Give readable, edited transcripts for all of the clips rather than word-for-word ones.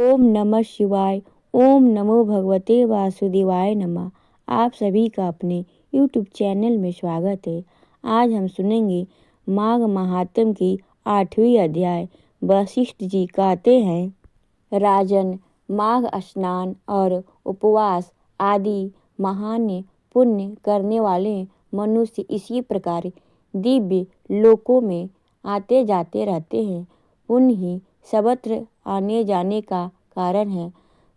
ओम नमः शिवाय। ओम नमो भगवते वासुदेवाय नमः। आप सभी का अपने YouTube चैनल में स्वागत है। आज हम सुनेंगे माघ महात्म की 8वीं अध्याय। वशिष्ठ जी कहते हैं, राजन, माघ स्नान और उपवास आदि महान पुण्य करने वाले मनुष्य इसी प्रकार दिव्य लोकों में आते जाते रहते हैं। पुण्य ही सर्वत्र आने जाने का कारण है।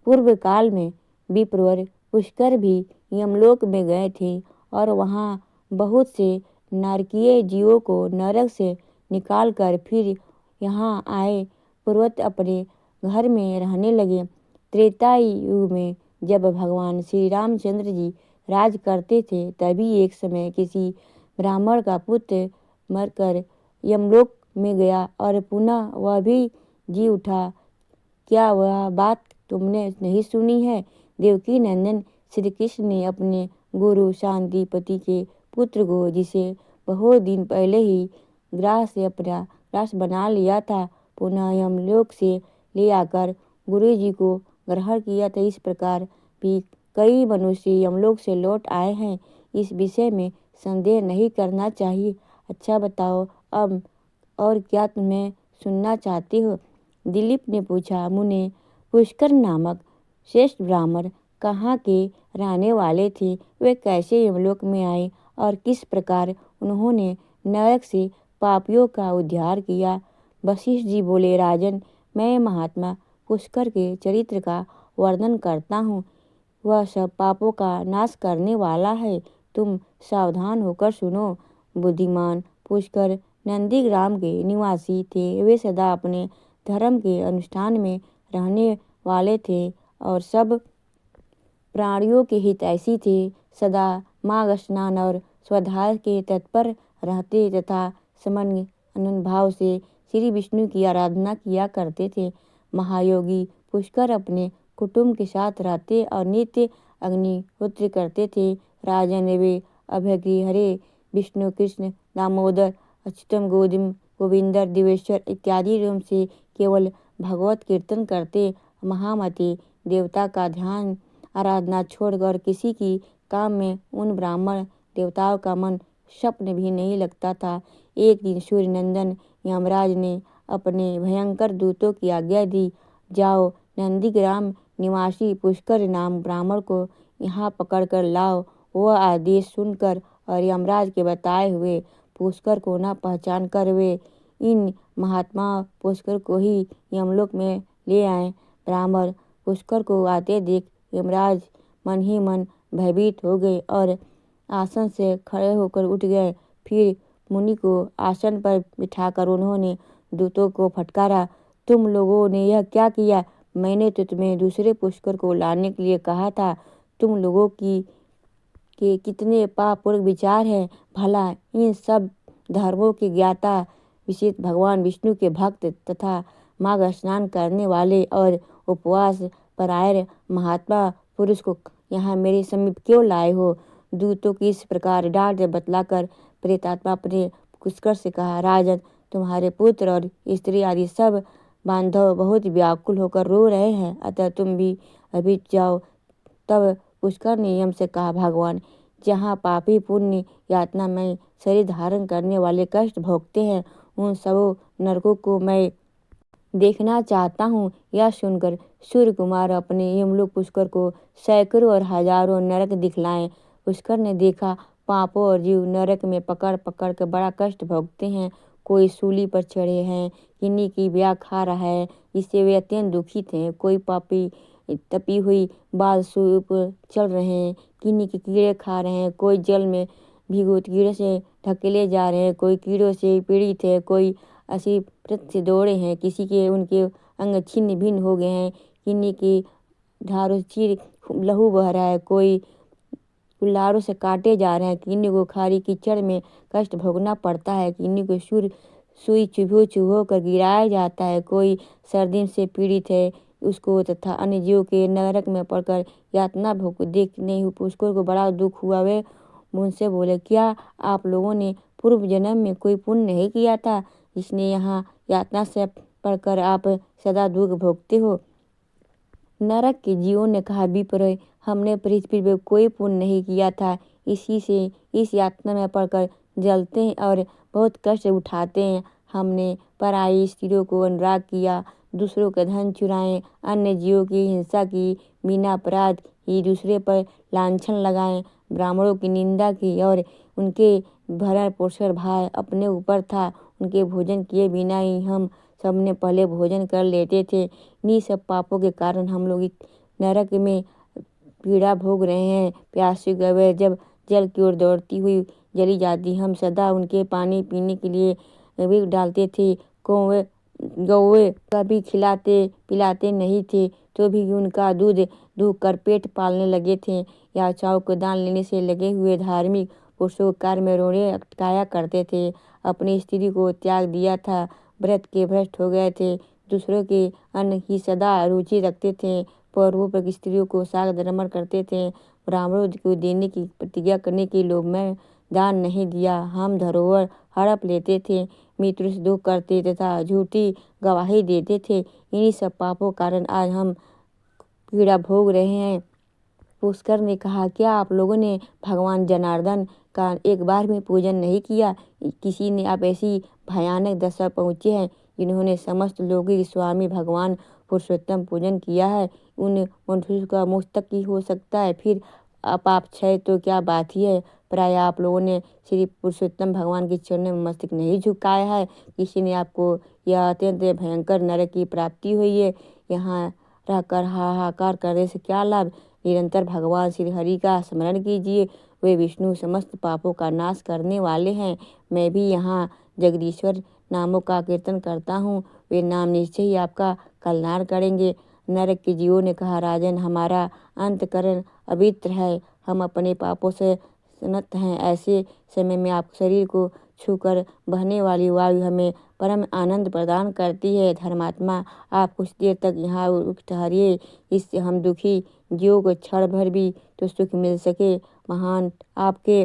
पूर्व काल में विप्रवर पुष्कर भी यमलोक में गए थे और वहाँ बहुत से नरकीय जीवों को नरक से निकालकर फिर यहाँ आए पूर्वत अपने घर में रहने लगे। त्रेता युग में जब भगवान श्री रामचंद्र जी राज करते थे, तभी एक समय किसी ब्राह्मण का पुत्र मरकर यमलोक में गया और पुनः वह भी जी उठा। क्या वह बात तुमने नहीं सुनी है? देवकी नंदन श्री कृष्ण ने अपने गुरु शांतिपति के पुत्र को, जिसे बहुत दिन पहले ही ग्रास से अपना ग्रास बना लिया था, पुनः यमलोक से ले आकर गुरु जी को ग्रहण किया था। इस प्रकार भी कई मनुष्य यमलोक से लौट आए हैं। इस विषय में संदेह नहीं करना चाहिए। अच्छा बताओ, अब और क्या तुम्हें सुनना चाहती हो? दिलीप ने पूछा। मुने, पुष्कर नामक श्रेष्ठ ब्राह्मण कहाँ के रहने वाले थे? वे कैसे यमलोक में आए और किस प्रकार उन्होंने नरक से पापियों का उद्धार किया? वशिष्ठ जी बोले, राजन, मैं महात्मा पुष्कर के चरित्र का वर्णन करता हूँ। वह सब पापों का नाश करने वाला है। तुम सावधान होकर सुनो। बुद्धिमान पुष्कर नंदीग्राम के निवासी थे। वे सदा अपने धर्म के अनुष्ठान में रहने वाले थे और सब प्राणियों के हितैषी थे। सदा माघ स्नान और स्वाध्याय के तत्पर रहते तथा समन्वय आनंद भाव से श्री विष्णु की आराधना किया करते थे। महायोगी पुष्कर अपने कुटुंब के साथ रहते और नित्य अग्निहोत्र करते थे। राजन, वे अभयगिरि, हरे विष्णु, कृष्ण, दामोदर, अच्युतम, गोविंदर, दिवेश्वर इत्यादि रूप से केवल भगवत कीर्तन करते। महामती देवता का ध्यान आराधना छोड़कर किसी की काम में उन ब्राह्मण देवताओं का मन स्वप्न भी नहीं लगता था। एक दिन सूर्य नंदन यमराज ने अपने भयंकर दूतों की आज्ञा दी, जाओ नंदीग्राम निवासी पुष्कर नाम ब्राह्मण को यहाँ पकड़ कर लाओ। वह आदेश सुनकर और यमराज के बताए हुए पुष्कर को न पहचान कर वे इन महात्मा पुष्कर को ही यमलोक में ले आए। ब्राह्मण पुष्कर को आते देख यमराज मन ही मन भयभीत हो गए और आसन से खड़े होकर उठ गए। फिर मुनि को आसन पर बिठाकर उन्होंने दूतों को फटकारा, तुम लोगों ने यह क्या किया? मैंने तो तुम्हें दूसरे पुष्कर को लाने के लिए कहा था। तुम लोगों की के कितने पापपूर्ण विचार हैं। भला इन सब धर्मों के ज्ञाता विशेष भगवान विष्णु के भक्त तथा माघ स्नान करने वाले और उपवास परायण महात्मा पुरुष को यहाँ मेरे समीप क्यों लाए हो? दूतों की इस प्रकार डांट बतलाकर प्रेतात्मा अपने पुष्कर से कहा, राजन, तुम्हारे पुत्र और स्त्री आदि सब बांधव बहुत व्याकुल होकर रो रहे हैं, अतः तुम भी अभी जाओ। तब पुष्कर ने यम से कहा, भगवान, जहाँ पापी पुण्य यातना में शरीर धारण करने वाले कष्ट भोगते हैं, उन सब नरकों को मैं देखना चाहता हूँ। यह सुनकर सूर्य कुमार अपने यमलोक पुष्कर को सैकड़ों और हजारों नरक दिखलाए। पुष्कर ने देखा, पापों और जीव नरक में पकड़ पकड़ कर बड़ा कष्ट भोगते हैं। कोई सूली पर चढ़े हैं, किन्हीं की ब्याह खा रहा है, जिससे वे अत्यंत दुखित हैं। कोई पापी तपी हुई बाल सूप चल रहे हैं, किन्हीं के कीड़े खा रहे हैं। कोई जल में भिगोत कीड़े से ढकेले जा रहे हैं, कोई कीड़ों से पीड़ित है, कोई असी प्रत से दौड़े हैं, किसी के उनके अंग छिन्न भिन्न हो गए हैं, किन्हीं की धारों चीर लहू बह रहा है, कोई कुल्हाड़ों से काटे जा रहे हैं, किन्हीं को खारी कीचड़ में कष्ट भोगना पड़ता है, किन्हीं को सुई चुभो चुभो कर गिराया जाता है, कोई सर्दी से पीड़ित है, उसको तथा अन्य जीव के नरक में पड़कर यातना भोग देखने पुष्कर को बड़ा दुख हुआ। वे मुझसे बोले, क्या आप लोगों ने पूर्व जन्म में कोई पुण्य नहीं किया था, जिसने यहाँ यातना से पढ़कर आप सदा दुख भोगते हो? नरक के जीवों ने कहा, विप्र, हमने पृथ्वी पर कोई पुण्य नहीं किया था, इसी से इस यातना में पड़कर जलते हैं और बहुत कष्ट उठाते हैं। हमने पराई स्त्रियों को अनुराग किया, दूसरों का धन चुराएं, अन्य जीवों की हिंसा की, बिना अपराध ही दूसरे पर लांछन लगाएं, ब्राह्मणों की निंदा की और उनके भरण पोषण भार अपने ऊपर था। उनके भोजन किए बिना ही हम सबने पहले भोजन कर लेते थे। इन्हीं सब पापों के कारण हम लोग नरक में पीड़ा भोग रहे हैं। प्यासी गवे जब जल की ओर दौड़ती हुई जली जाती, हम सदा उनके पानी पीने के लिए भी डालते थे। कौवे गौवे कभी खिलाते पिलाते नहीं थे, तो भी उनका दूध दूह कर पेट पालने लगे थे। याचाओं को दान लेने से लगे हुए धार्मिक पुरुषों कार्य में रोने अटकाया करते थे। अपनी स्त्री को त्याग दिया था, व्रत के भ्रष्ट हो गए थे। दूसरों के अन्न की सदा रुचि रखते थे, पौरवों पर स्त्रियों को साग दरमर करते थे। ब्राह्मणों को देने की प्रतिज्ञा करने के लोभ में दान नहीं दिया। हम धरोहर हड़प लेते थे, मित्र से दुख करते तथा झूठी गवाही देते थे। इन्हीं सब पापों कारण आज हम पीड़ा भोग रहे हैं। पुष्कर ने कहा, क्या आप लोगों ने भगवान जनार्दन का एक बार भी पूजन नहीं किया? किसी ने आप ऐसी भयानक दशा पहुँचे हैं जिन्होंने समस्त लोगों के स्वामी भगवान पुरुषोत्तम पूजन किया है। उन मनुष्य का मुस्तक ही हो सकता है, फिर आप क्षय तो क्या बात ही है। प्राय आप लोगों ने श्री पुरुषोत्तम भगवान के चरणों में मस्तक नहीं झुकाया है। किसी ने आपको यह अत्यंत भयंकर नरक की प्राप्ति हुई है। यहाँ रहकर हाहाकार करने से क्या लाभ। निरंतर भगवान श्री हरि का स्मरण कीजिए, वे विष्णु समस्त पापों का नाश करने वाले हैं। मैं भी यहाँ जगदीश्वर नामों का कीर्तन करता हूँ, वे नाम निश्चय ही आपका कल्याण करेंगे। नरक के जीवों ने कहा, राजन, हमारा अंतकरण अवित्र है, हम अपने पापों से सनत हैं। ऐसे समय में आप शरीर को छूकर बहने वाली वायु हमें परम आनंद प्रदान करती है। धर्मात्मा, आप कुछ देर तक यहाँ उठ ठहरिए, इससे हम दुखी जीवों को क्षण भर भी तो सुख मिल सके। महान, आपके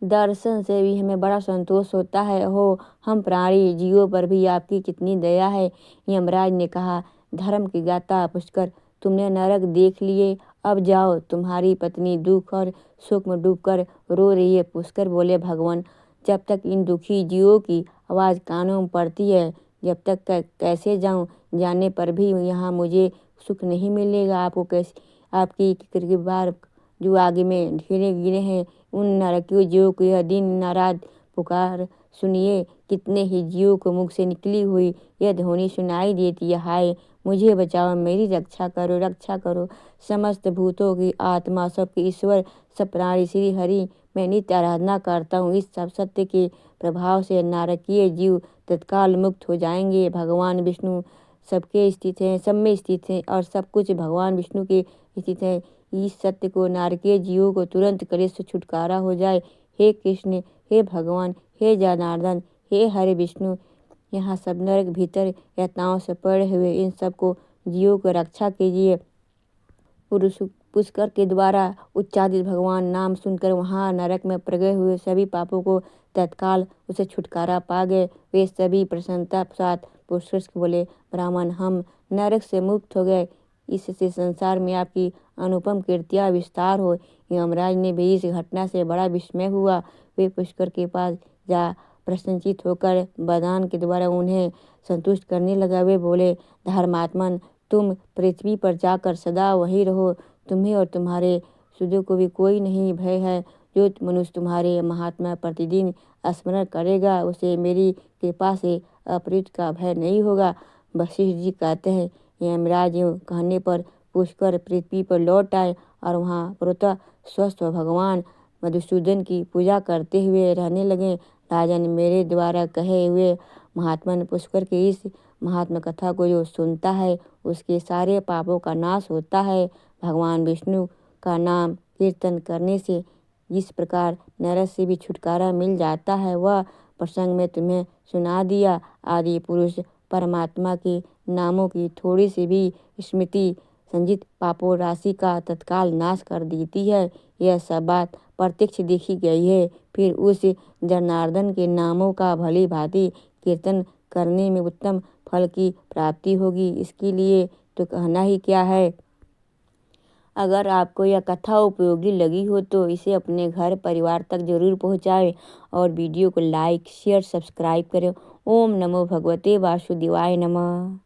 दर्शन से भी हमें बड़ा संतोष होता है। हो, हम प्राणी जीवों पर भी आपकी कितनी दया है। यमराज ने कहा, धर्म की गाथा पुष्कर, तुमने नरक देख लिए, अब जाओ, तुम्हारी पत्नी दुख और सुख में डूबकर रो रही है। पुष्कर बोले, भगवान, जब तक इन दुखी जीवों की आवाज़ कानों में पड़ती है, जब तक कैसे जाऊं, जाने पर भी यहाँ मुझे सुख नहीं मिलेगा। आपको कैसे आपकी बार जो आगे में ढेरे गिरे हैं, उन नरकियों जीवों को यह दिन नाराज पुकार सुनिए। कितने ही जीवों को मुख से निकली हुई यह ध्वनि सुनाई देती है, हाय मुझे बचाओ, मेरी रक्षा करो, रक्षा करो। समस्त भूतों की आत्मा, सबके ईश्वर, सब प्राणी श्री हरि मैं नित्य आराधना करता हूँ। इस सब सत्य के प्रभाव से नारकीय जीव तत्काल मुक्त हो जाएंगे। भगवान विष्णु सबके स्थित हैं, सब में स्थित हैं और सब कुछ भगवान विष्णु के स्थित है। इस सत्य को नारकीय जीवों को तुरंत कलेश से छुटकारा हो जाए। हे कृष्ण, हे भगवान, हे जनार्दन, हे हरे विष्णु, यहाँ सब नरक भीतर यातनाओं से पड़े हुए इन सबको जीवों को रक्षा कीजिए। पुष्कर के द्वारा उच्चारित भगवान नाम सुनकर वहाँ नरक में पड़ गए हुए सभी पापों को तत्काल उसे छुटकारा पा गए। वे सभी प्रसन्नता साथ पुष्कर से बोले, ब्राह्मण, हम नरक से मुक्त हो गए, इससे संसार में आपकी अनुपम कीर्तियाँ विस्तार हो। यमराज ने भी इस घटना से बड़ा विस्मय हुआ। वे पुष्कर के पास जा प्रसन्नचित होकर वरदान के द्वारा उन्हें संतुष्ट करने लगा। वे बोले, धर्मात्मन, तुम पृथ्वी पर जाकर सदा वहीं रहो, तुम्हें और तुम्हारे सुधो को भी कोई नहीं भय है। जो मनुष्य तुम्हारे महात्मा प्रतिदिन स्मरण करेगा, उसे मेरी कृपा से अपरित का भय नहीं होगा। वशिष्ठ जी कहते हैं, यमराज यूँ कहने पर पुष्कर पृथ्वी पर लौट आए और वहाँ पुरतः स्वस्थ भगवान मधुसूदन की पूजा करते हुए रहने लगे। राजन, मेरे द्वारा कहे हुए महात्मन पुष्कर के इस महात्मा कथा को जो सुनता है, उसके सारे पापों का नाश होता है। भगवान विष्णु का नाम कीर्तन करने से जिस प्रकार नरक से भी छुटकारा मिल जाता है, वह प्रसंग में तुम्हें सुना दिया। आदि पुरुष परमात्मा के नामों की थोड़ी सी भी स्मृति संचित पापों राशि का तत्काल नाश कर देती है। यह सब बात प्रत्यक्ष देखी गई है। फिर उस जनार्दन के नामों का भली भांति कीर्तन करने में उत्तम फल की प्राप्ति होगी। इसके लिए तो कहना ही क्या है। अगर आपको यह कथा उपयोगी लगी हो तो इसे अपने घर परिवार तक जरूर पहुँचाएं और वीडियो को लाइक शेयर सब्सक्राइब करें। ओम नमो भगवते वासुदेवाय नमः।